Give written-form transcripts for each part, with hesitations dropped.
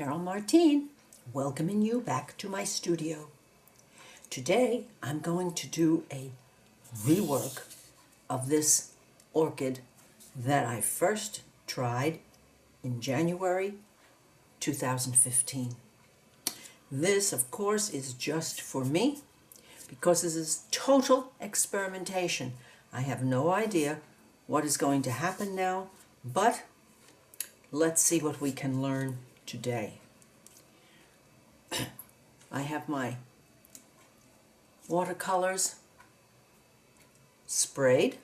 Carol Martine, welcoming you back to my studio. Today I'm going to do a rework of this orchid that I first tried in January 2015. This, of course, is just for me because this is total experimentation. I have no idea what is going to happen now, but let's see what we can learn today. I have my watercolors sprayed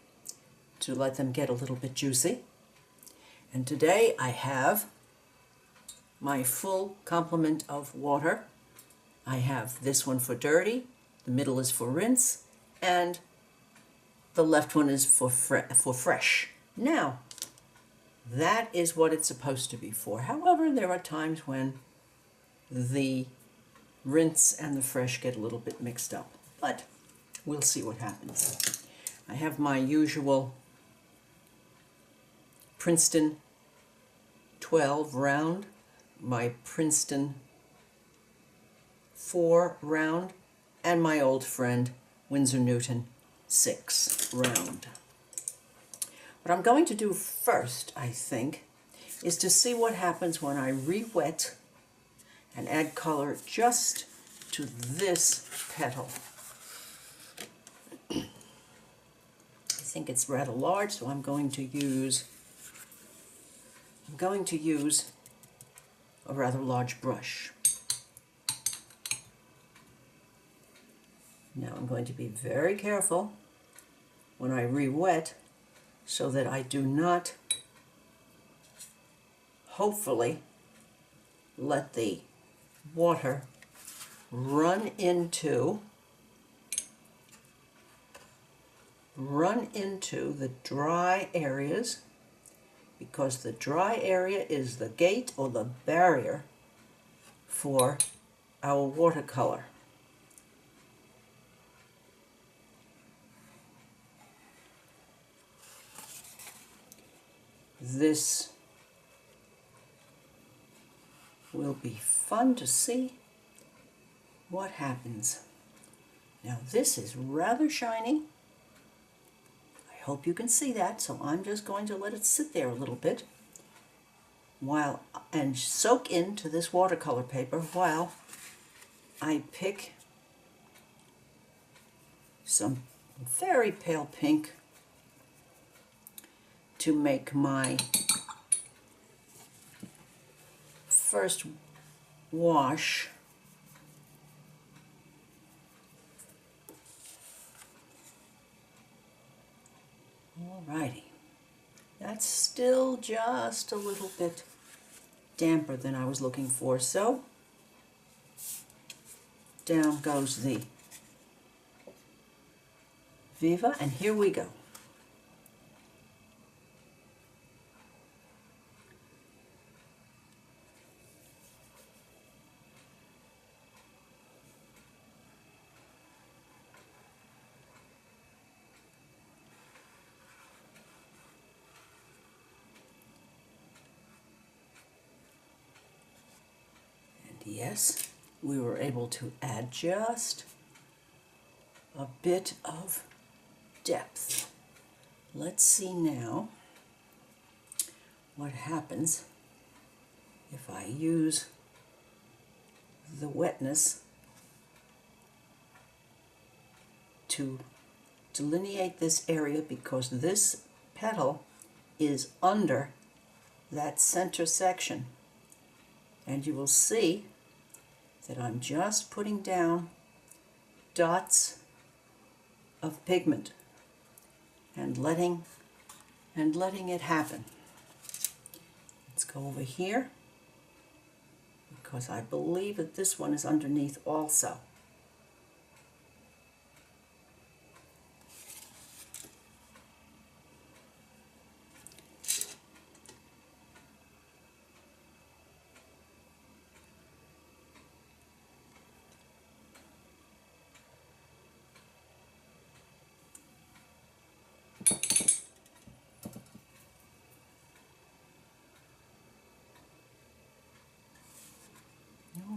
to let them get a little bit juicy. And today I have my full complement of water. I have this one for dirty, the middle is for rinse, and the left one is for fresh. Now, that is what it's supposed to be for. However, there are times when the rinse and the fresh get a little bit mixed up, but we'll see what happens. I have my usual Princeton 12 round, my Princeton 4 round, and my old friend Winsor Newton 6 round. What I'm going to do first, I think, is to see what happens when I re-wet and add color just to this petal. I think it's rather large, so I'm going to use a rather large brush. Now I'm going to be very careful when I re-wet so that I do not, hopefully, let the water run into the dry areas, because the dry area is the gate or the barrier for our watercolor. This will be fun to see what happens. Now this is rather shiny. I hope you can see that, so I'm just going to let it sit there a little bit and soak into this watercolor paper while I pick some very pale pink to make my first wash. Alrighty, that's still just a little bit damper than I was looking for, so down goes the Viva, and here we go. Yes, we were able to add just a bit of depth. Let's see now what happens if I use the wetness to delineate this area, because this petal is under that center section. And you will see that I'm just putting down dots of pigment and letting it happen. Let's go over here, because I believe that this one is underneath also.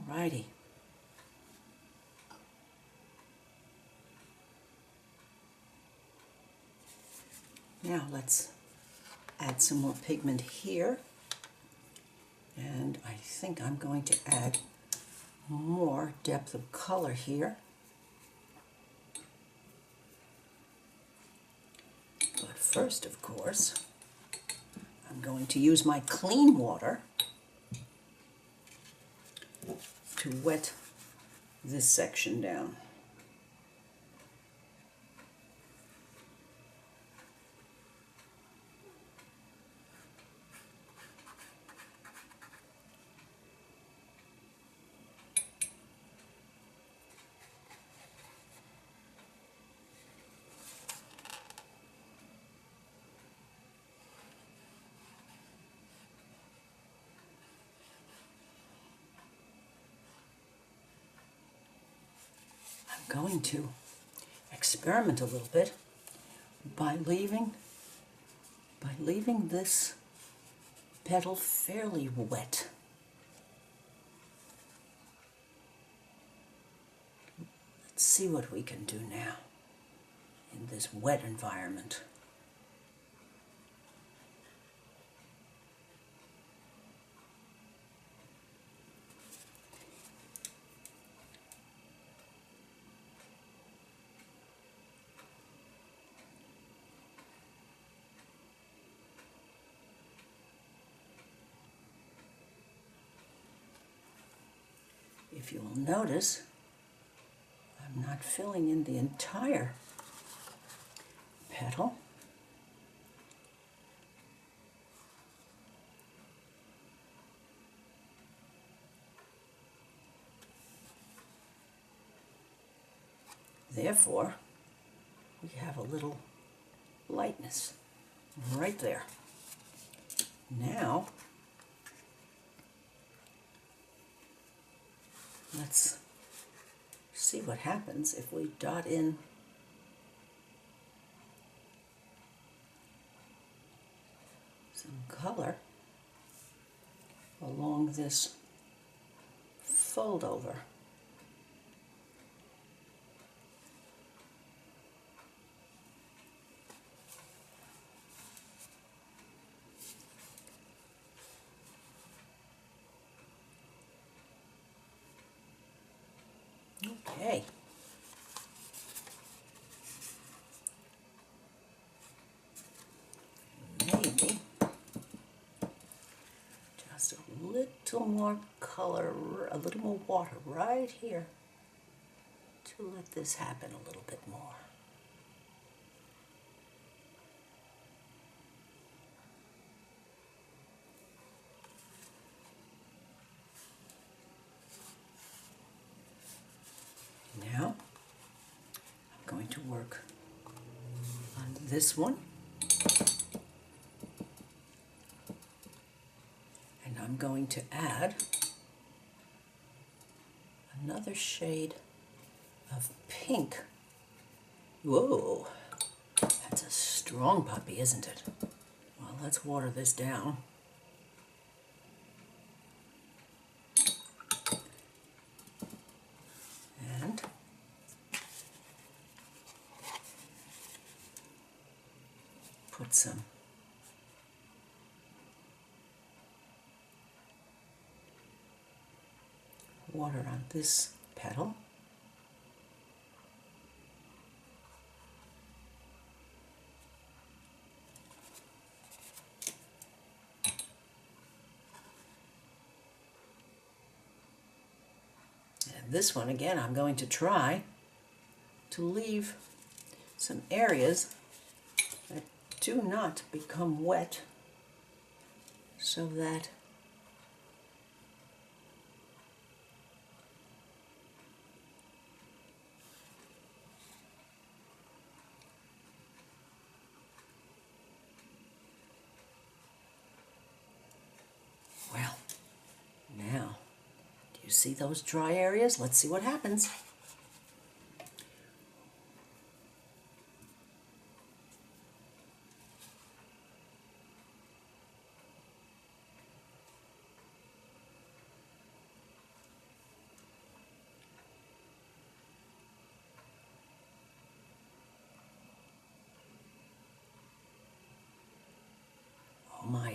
Alrighty. Now let's add some more pigment here. And I think I'm going to add more depth of color here. But first, of course, I'm going to use my clean water to wet this section down. I'm going to experiment a little bit by leaving this petal fairly wet. Let's see what we can do now in this wet environment. If you will notice, I'm not filling in the entire petal. Therefore, we have a little lightness right there. Now, let's see what happens if we dot in some color along this fold over. Okay. Maybe just a little more color, a little more water right here to let this happen a little bit more. Now, I'm going to work on this one. And I'm going to add another shade of pink. Whoa, that's a strong puppy, isn't it? Well, let's water this down. And put some water on this petal. And this one, again, I'm going to try to leave some areas that do not become wet so that well, now, do you see those dry areas? Let's see what happens.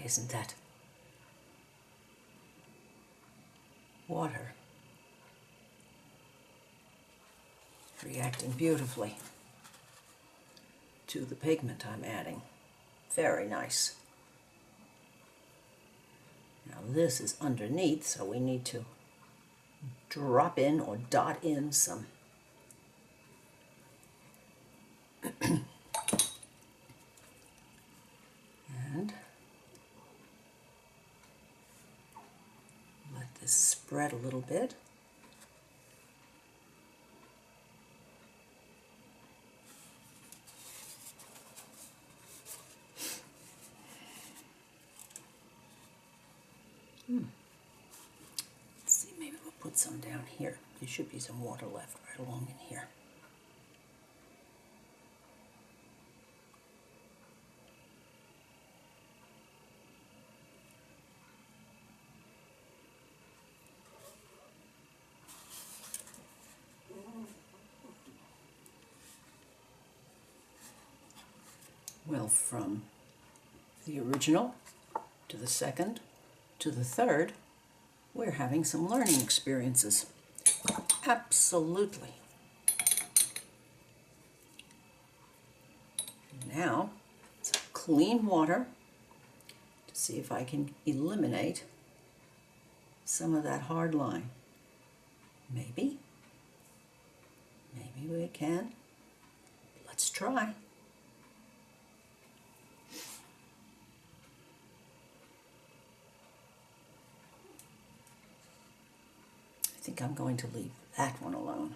isn't that water reacting beautifully to the pigment I'm adding? Very nice. Now this is underneath, so we need to drop in or dot in some and let this spread a little bit. Let's see, maybe we'll put some down here. There should be some water left right along in here. Well, from the original to the second to the third, we're having some learning experiences. Absolutely. Now, some clean water to see if I can eliminate some of that hard line. Maybe. Maybe we can. Let's try. I think I'm going to leave that one alone.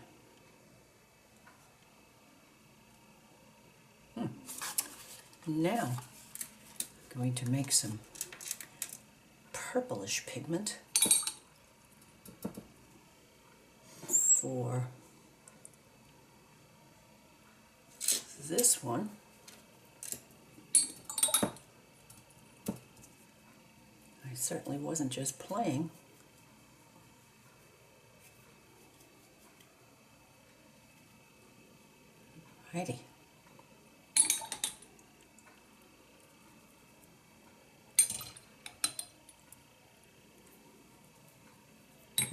Now, I'm going to make some purplish pigment for this one. I certainly wasn't just playing. Righty.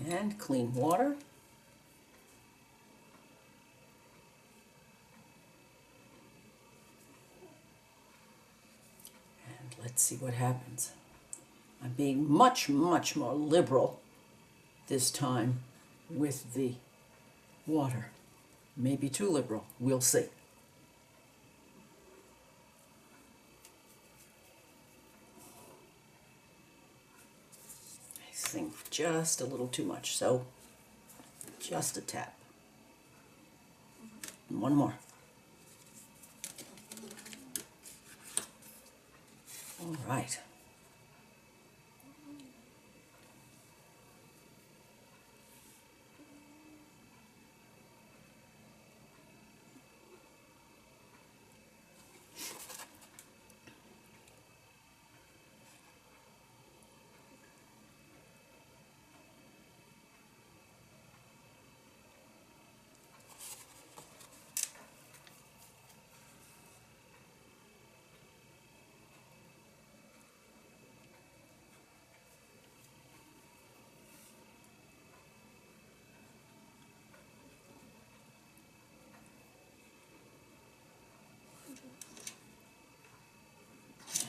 And clean water. And let's see what happens. I'm being much, much more liberal this time with the water. Maybe too liberal. We'll see. I think just a little too much, so just a tap. And one more. All right.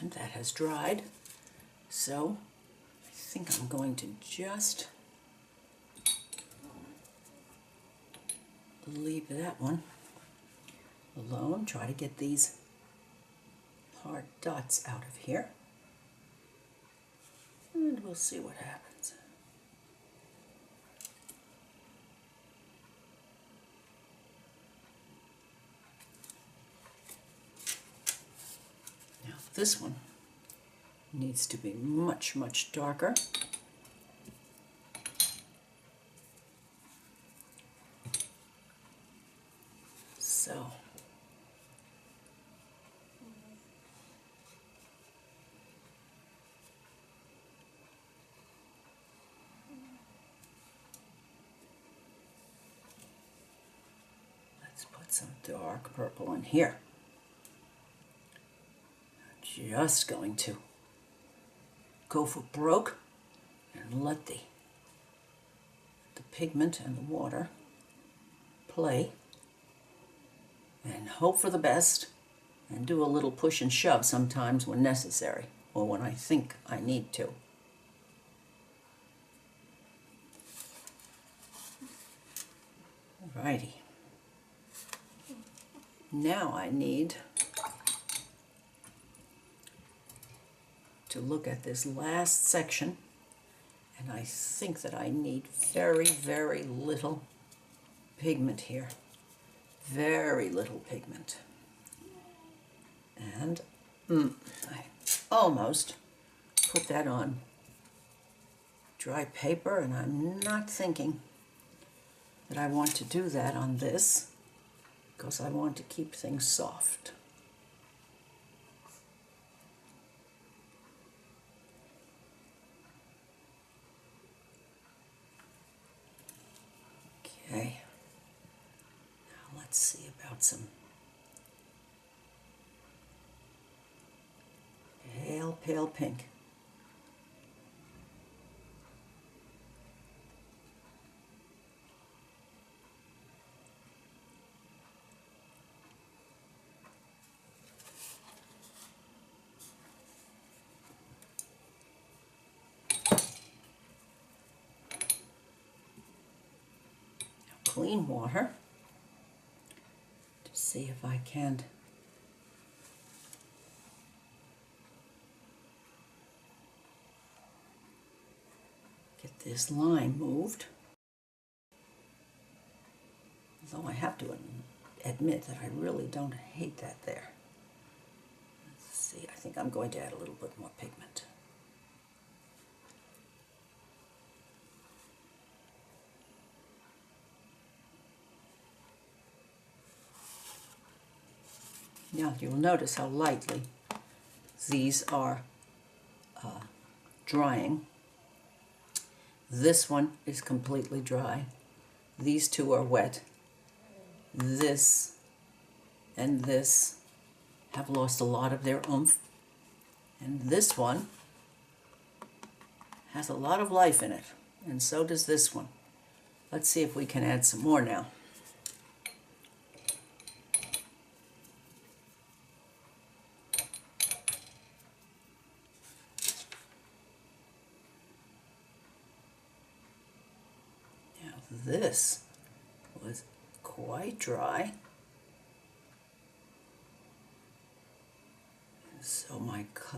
And that has dried, so I think I'm going to just leave that one alone. Try to get these hard dots out of here, and we'll see what happens. This one needs to be much, much darker. So, let's put some dark purple in here. Just going to go for broke and let the pigment and the water play and hope for the best and do a little push and shove sometimes when necessary or when I think I need to. Alrighty. Now I need to look at this last section, and I think that I need very, very little pigment here. Very little pigment. And I almost put that on dry paper, and I'm not thinking that I want to do that on this because I want to keep things soft. Okay, now let's see about some pale, pale pink. Clean water to see if I can get this line moved. Although I have to admit that I really don't hate that there. Let's see, I think I'm going to add a little bit more pigment. Now you'll notice how lightly these are drying. This one is completely dry. These two are wet. This and this have lost a lot of their oomph. And this one has a lot of life in it. And so does this one. Let's see if we can add some more now. This was quite dry, so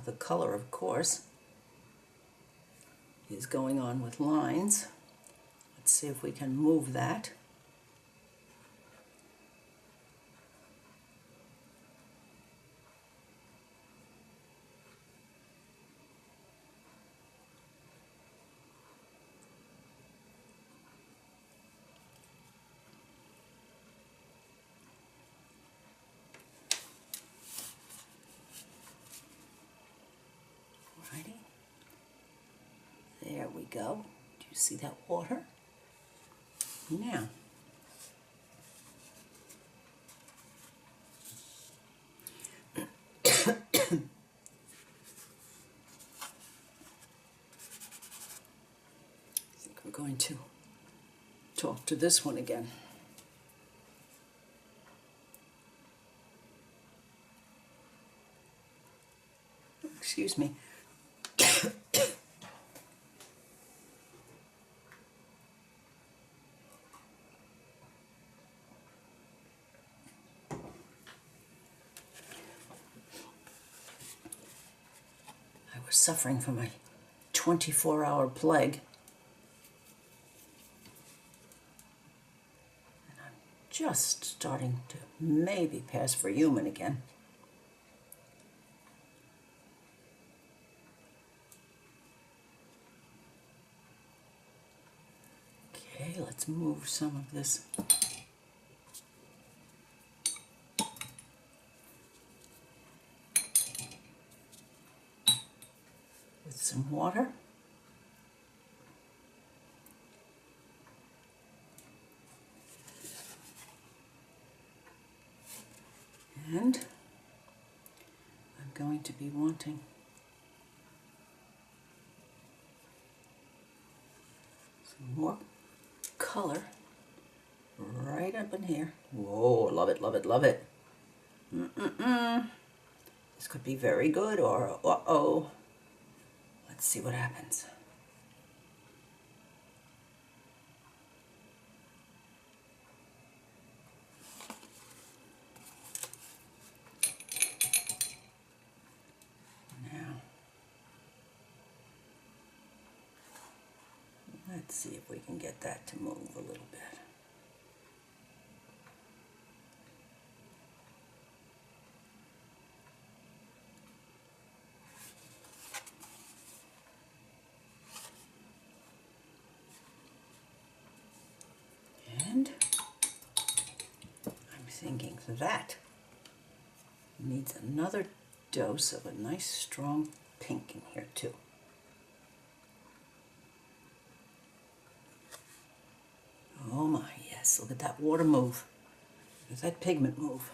the color, of course, is going on with lines. Let's see if we can move that. There we go. Do you see that water? Now, I think we're going to talk to this one again. Excuse me. Suffering from a 24-hour plague. And I'm just starting to maybe pass for human again. Okay, let's move some of this some water. And I'm going to be wanting some more color right up in here. Whoa, love it, love it, love it. This could be very good, or uh-oh. Let's see what happens. Now, let's see if we can get that to move a little bit. And I'm thinking that needs another dose of a nice strong pink in here too. Oh my, yes, look at that water move. Look at that pigment move.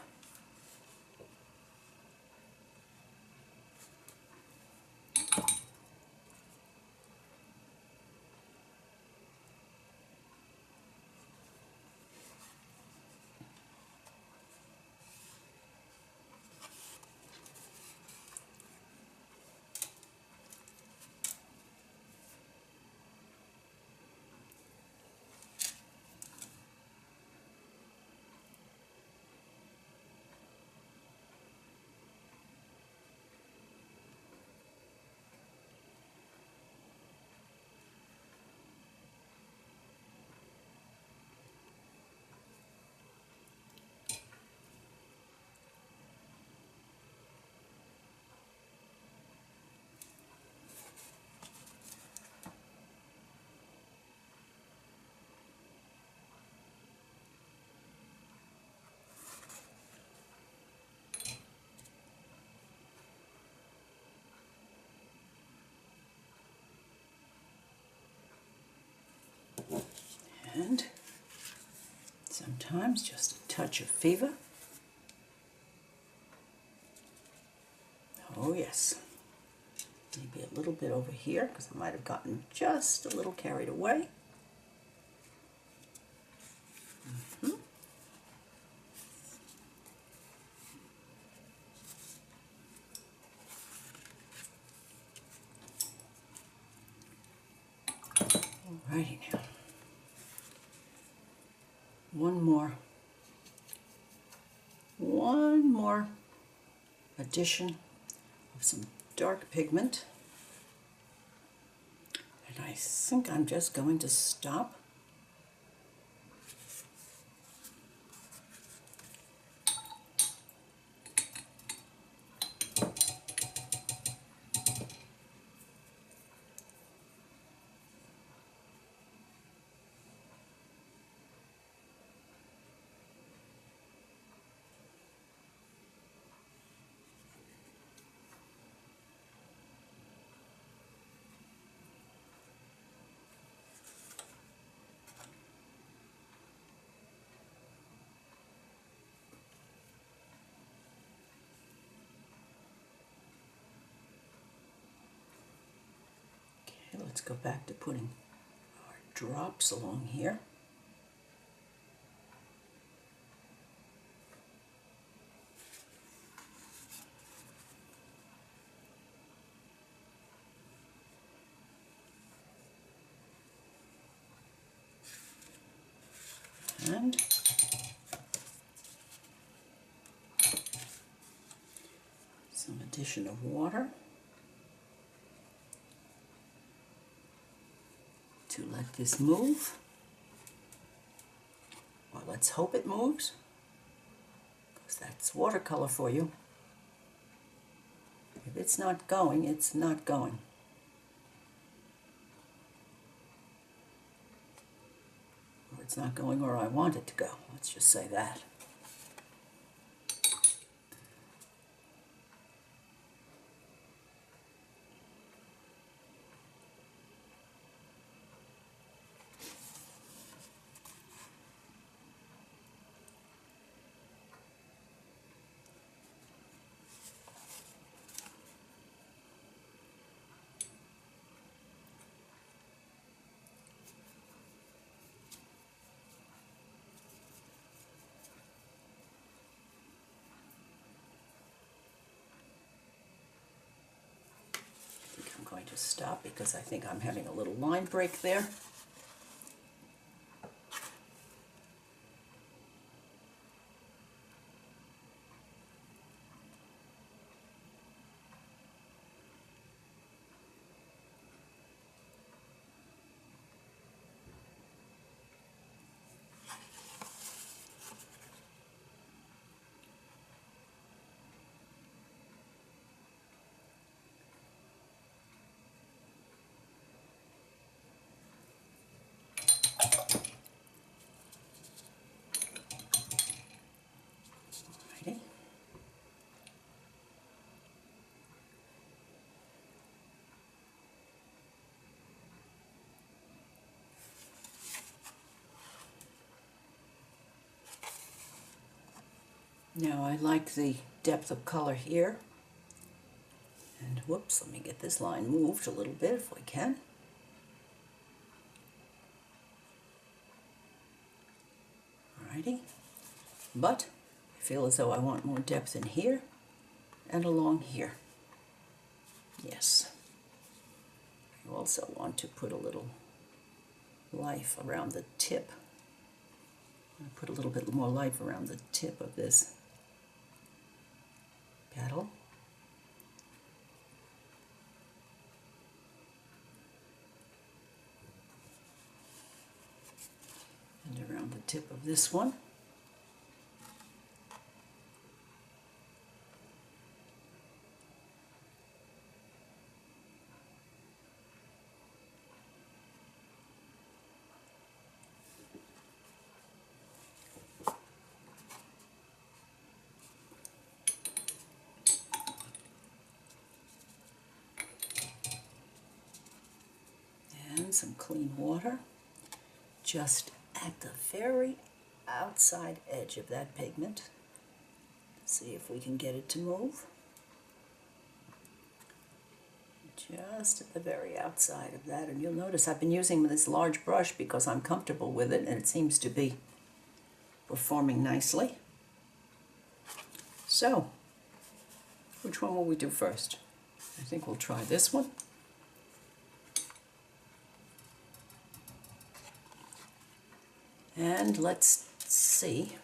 And sometimes just a touch of fever. Oh yes. Maybe a little bit over here because I might have gotten just a little carried away. Alrighty now. One more addition of some dark pigment. And I think I'm just going to stop. Let's go back to putting our drops along here. And some addition of water to let this move. Well, let's hope it moves, because that's watercolor for you. If it's not going, it's not going. Or it's not going where I want it to go. Let's just say that. just stop because I think I'm having a little line break there. Alrighty. Now I like the depth of color here. And whoops, let me get this line moved a little bit if we can. Alrighty. But I feel as though I want more depth in here and along here. Yes. I also want to put a little life around the tip. I'm going to put a little bit more life around the tip of this petal. And around the tip of this one. And some clean water just at the very outside edge of that pigment. See if we can get it to move. Just at the very outside of that, and you'll notice I've been using this large brush because I'm comfortable with it and it seems to be performing nicely. So, which one will we do first? I think we'll try this one. And let's see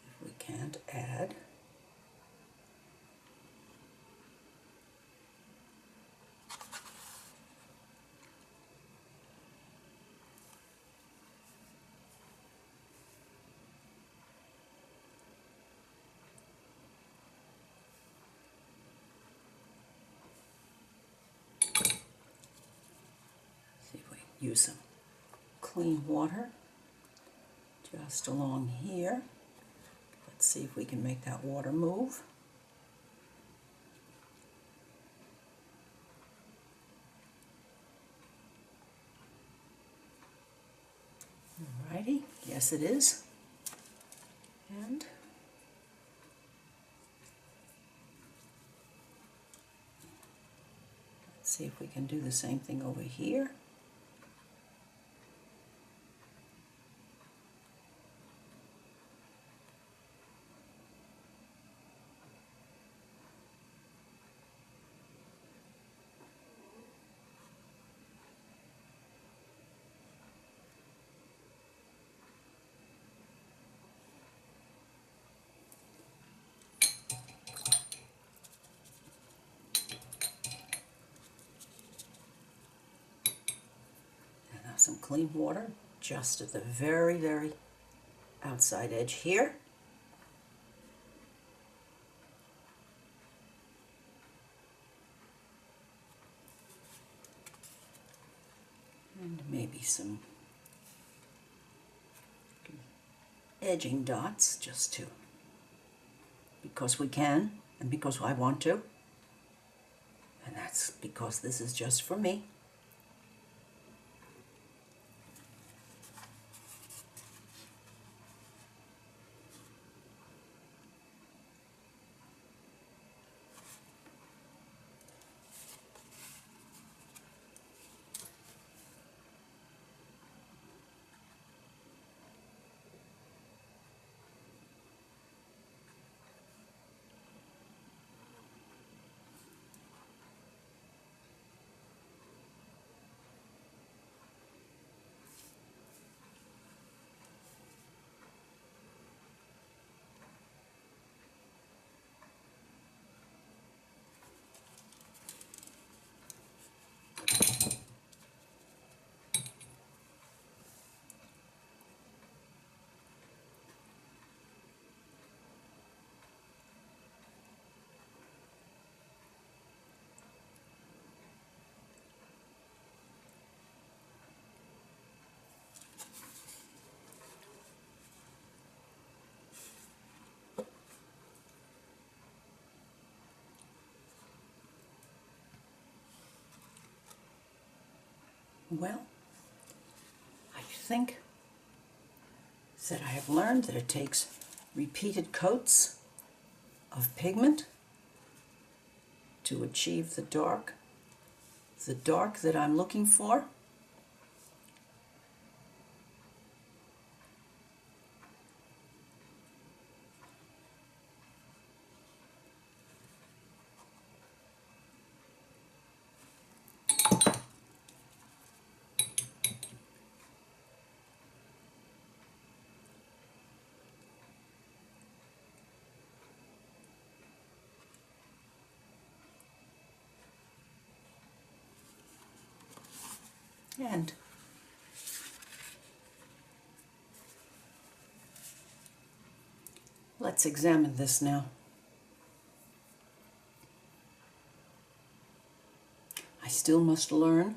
if we can't add use some clean water just along here. Let's see if we can make that water move. Alrighty, yes it is. And let's see if we can do the same thing over here. Some clean water just at the very, very outside edge here. And maybe some edging dots just to, because we can and because I want to. And that's because this is just for me. Well, I think that I have learned that it takes repeated coats of pigment to achieve the dark that I'm looking for. And let's examine this now. I still must learn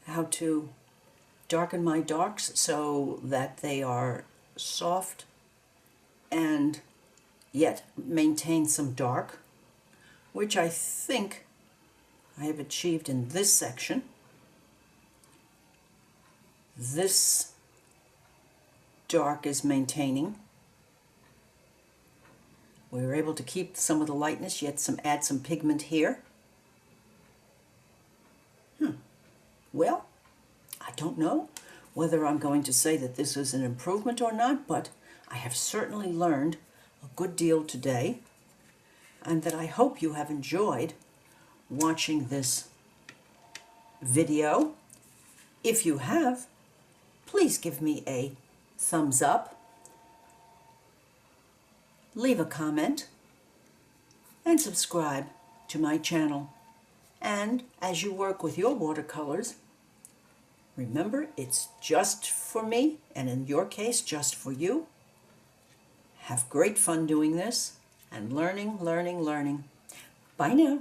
how to darken my darks so that they are soft and yet maintain some dark, which I think I have achieved in this section. This dark is maintaining. We were able to keep some of the lightness, yet add some pigment here. Well, I don't know whether I'm going to say that this is an improvement or not, but I have certainly learned a good deal today, and that I hope you have enjoyed watching this video. If you have, please give me a thumbs up, leave a comment, and subscribe to my channel. And as you work with your watercolors, remember, it's just for me, and in your case, just for you. Have great fun doing this and learning, learning, learning. Bye now.